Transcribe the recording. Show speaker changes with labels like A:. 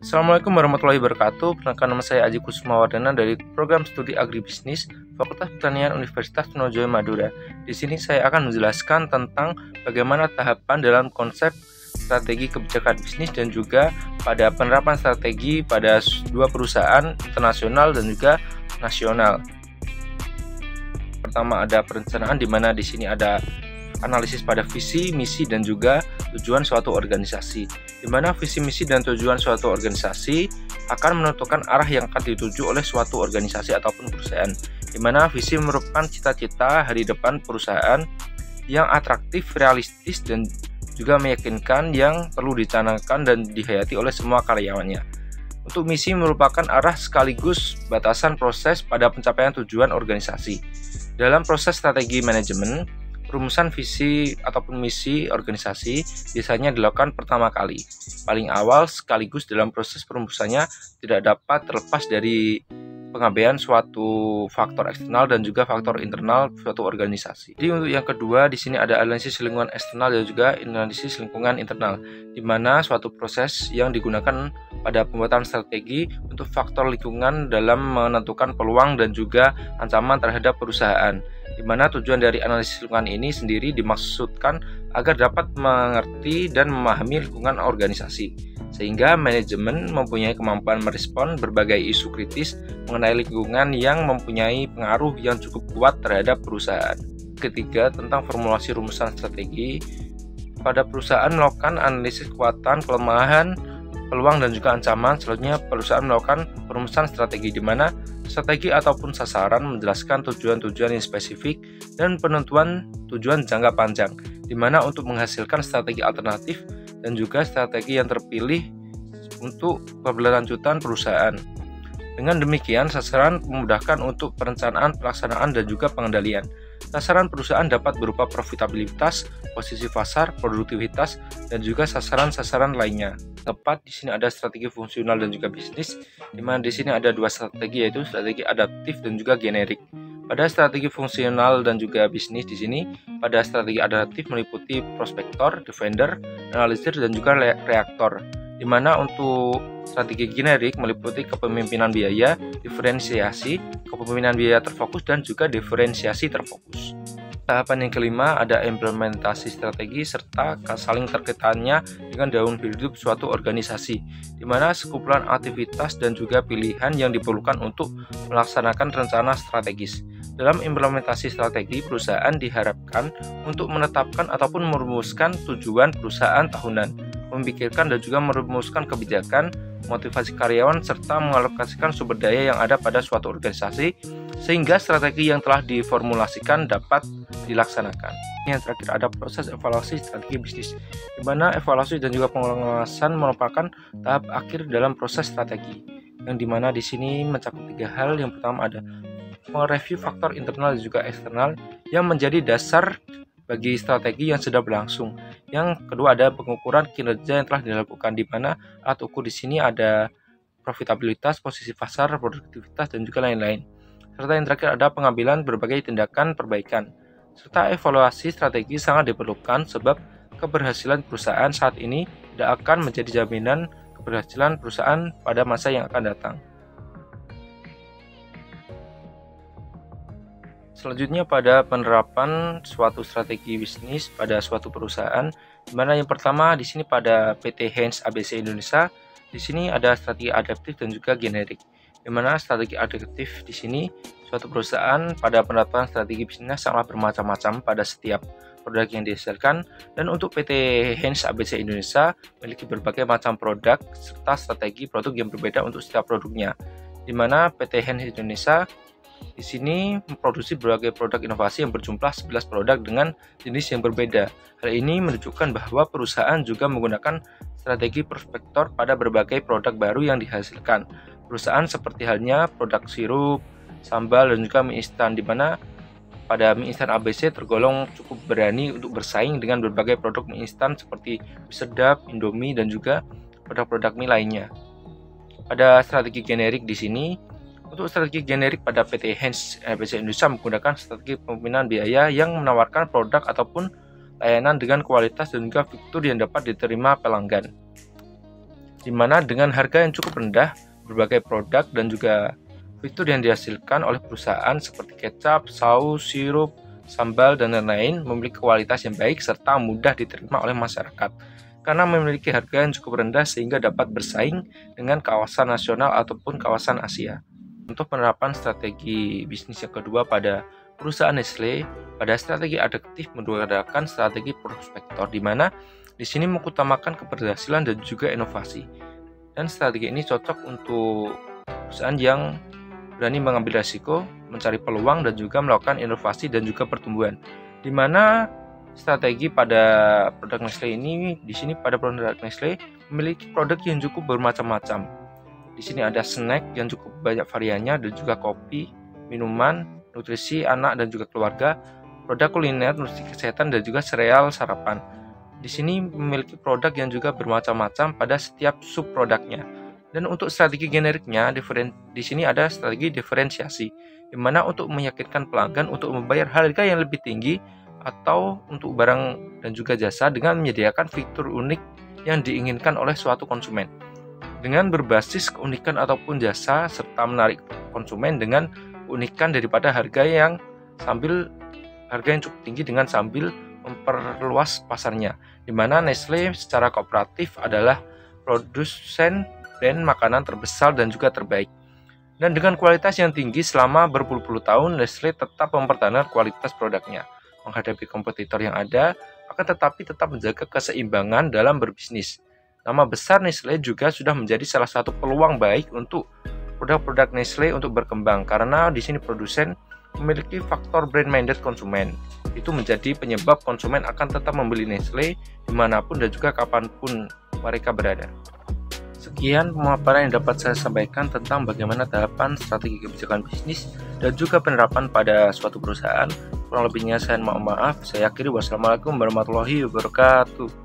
A: Assalamualaikum warahmatullahi wabarakatuh. Perkenalkan, nama saya Aji Kusumawardana dari Program Studi Agribisnis Fakultas Pertanian Universitas Trunojoyo Madura. Di sini saya akan menjelaskan tentang bagaimana tahapan dalam konsep strategi kebijakan bisnis dan juga pada penerapan strategi pada dua perusahaan internasional dan juga nasional. Pertama ada perencanaan, di mana di sini ada analisis pada visi, misi, dan juga tujuan suatu organisasi, di mana visi, misi, dan tujuan suatu organisasi akan menentukan arah yang akan dituju oleh suatu organisasi ataupun perusahaan, di mana visi merupakan cita-cita hari depan perusahaan yang atraktif, realistis, dan juga meyakinkan yang perlu dicanangkan dan dihayati oleh semua karyawannya. Untuk misi merupakan arah sekaligus batasan proses pada pencapaian tujuan organisasi. Dalam proses strategi manajemen, rumusan visi ataupun misi organisasi biasanya dilakukan pertama kali, paling awal, sekaligus dalam proses perumusannya tidak dapat terlepas dari pengabaian suatu faktor eksternal dan juga faktor internal suatu organisasi. Jadi untuk yang kedua di sini ada analisis lingkungan eksternal dan juga analisis lingkungan internal, di mana suatu proses yang digunakan pada pembuatan strategi untuk faktor lingkungan dalam menentukan peluang dan juga ancaman terhadap perusahaan, di mana tujuan dari analisis lingkungan ini sendiri dimaksudkan agar dapat mengerti dan memahami lingkungan organisasi, sehingga manajemen mempunyai kemampuan merespon berbagai isu kritis mengenai lingkungan yang mempunyai pengaruh yang cukup kuat terhadap perusahaan. Ketiga, tentang formulasi rumusan strategi. Pada perusahaan melakukan analisis kekuatan, kelemahan, peluang, dan juga ancaman. Selanjutnya perusahaan melakukan perumusan strategi, di mana strategi ataupun sasaran menjelaskan tujuan-tujuan yang spesifik dan penentuan tujuan jangka panjang, di mana untuk menghasilkan strategi alternatif dan juga strategi yang terpilih untuk keberlanjutan perusahaan. Dengan demikian, sasaran memudahkan untuk perencanaan, pelaksanaan, dan juga pengendalian. Sasaran perusahaan dapat berupa profitabilitas, posisi pasar, produktivitas, dan juga sasaran-sasaran lainnya. Tepat di sini ada strategi fungsional dan juga bisnis, di mana di sini ada dua strategi, yaitu strategi adaptif dan juga generik. Pada strategi fungsional dan juga bisnis di sini, pada strategi adaptif meliputi prospektor, defender, analisis, dan juga reaktor. Di mana untuk strategi generik meliputi kepemimpinan biaya, diferensiasi, kepemimpinan biaya terfokus, dan juga diferensiasi terfokus. Tahapan yang kelima ada implementasi strategi serta saling terkaitannya dengan daun hidup suatu organisasi, di mana sekumpulan aktivitas dan juga pilihan yang diperlukan untuk melaksanakan rencana strategis. Dalam implementasi strategi, perusahaan diharapkan untuk menetapkan ataupun merumuskan tujuan perusahaan tahunan, memikirkan dan juga merumuskan kebijakan, motivasi karyawan, serta mengalokasikan sumber daya yang ada pada suatu organisasi sehingga strategi yang telah diformulasikan dapat dilaksanakan. Yang terakhir ada proses evaluasi strategi bisnis, di mana evaluasi dan juga pengawasan merupakan tahap akhir dalam proses strategi, yang dimana di sini mencakup tiga hal. Yang pertama ada mereview faktor internal dan juga eksternal yang menjadi dasar bagi strategi yang sudah berlangsung. Yang kedua ada pengukuran kinerja yang telah dilakukan, di mana alat ukur di sini ada profitabilitas, posisi pasar, produktivitas, dan juga lain-lain. Serta yang terakhir ada pengambilan berbagai tindakan perbaikan. Serta evaluasi strategi sangat diperlukan sebab keberhasilan perusahaan saat ini tidak akan menjadi jaminan keberhasilan perusahaan pada masa yang akan datang. Selanjutnya pada penerapan suatu strategi bisnis pada suatu perusahaan, di mana yang pertama di sini pada PT Heinz ABC Indonesia, di sini ada strategi adaptif dan juga generik. Di mana strategi adaptif di sini suatu perusahaan pada penerapan strategi bisnis sangat bermacam-macam pada setiap produk yang dihasilkan, dan untuk PT Heinz ABC Indonesia memiliki berbagai macam produk serta strategi produk yang berbeda untuk setiap produknya. Di mana PT Heinz Indonesia di sini memproduksi berbagai produk inovasi yang berjumlah 11 produk dengan jenis yang berbeda. Hal ini menunjukkan bahwa perusahaan juga menggunakan strategi prospektor pada berbagai produk baru yang dihasilkan. Perusahaan seperti halnya produk sirup, sambal, dan juga mie instan, di mana pada mie instan ABC tergolong cukup berani untuk bersaing dengan berbagai produk mie instan seperti mie sedap, Indomie, dan juga produk-produk mie lainnya. Pada strategi generik di sini, untuk strategi generik pada PT Heinz ABC Indonesia menggunakan strategi pemimpinan biaya yang menawarkan produk ataupun layanan dengan kualitas dan juga fitur yang dapat diterima pelanggan. di mana dengan harga yang cukup rendah, berbagai produk dan juga fitur yang dihasilkan oleh perusahaan seperti kecap, saus, sirup, sambal, dan lain-lain memiliki kualitas yang baik serta mudah diterima oleh masyarakat karena memiliki harga yang cukup rendah sehingga dapat bersaing dengan kawasan nasional ataupun kawasan Asia. Untuk penerapan strategi bisnis yang kedua pada perusahaan Nestle, pada strategi adaptif menggunakan strategi prospektor, di mana di sini mengutamakan keberhasilan dan juga inovasi. Dan strategi ini cocok untuk perusahaan yang berani mengambil risiko, mencari peluang dan juga melakukan inovasi dan juga pertumbuhan. Di mana strategi pada produk Nestle ini, di sini pada produk Nestle memiliki produk yang cukup bermacam-macam. Di sini ada snack yang cukup banyak variannya dan juga kopi, minuman, nutrisi anak dan juga keluarga, produk kuliner, nutrisi kesehatan dan juga sereal sarapan. Di sini memiliki produk yang juga bermacam-macam pada setiap subproduknya. Dan untuk strategi generiknya, di sini ada strategi diferensiasi, di mana untuk meyakinkan pelanggan untuk membayar harga yang lebih tinggi atau untuk barang dan juga jasa dengan menyediakan fitur unik yang diinginkan oleh suatu konsumen. Dengan berbasis keunikan ataupun jasa serta menarik konsumen dengan keunikan daripada harga yang cukup tinggi dengan sambil memperluas pasarnya, di mana Nestle secara kooperatif adalah produsen brand makanan terbesar dan juga terbaik. Dan dengan kualitas yang tinggi selama berpuluh-puluh tahun, Nestle tetap mempertahankan kualitas produknya, menghadapi kompetitor yang ada, akan tetapi tetap menjaga keseimbangan dalam berbisnis. Nama besar Nestle juga sudah menjadi salah satu peluang baik untuk produk-produk Nestle untuk berkembang, karena di sini produsen memiliki faktor brand-minded konsumen. Itu menjadi penyebab konsumen akan tetap membeli Nestle dimanapun dan juga kapanpun mereka berada. Sekian pemaparan yang dapat saya sampaikan tentang bagaimana tahapan strategi kebijakan bisnis dan juga penerapan pada suatu perusahaan. Kurang lebihnya saya mohon maaf. Saya akhiri, wassalamualaikum warahmatullahi wabarakatuh.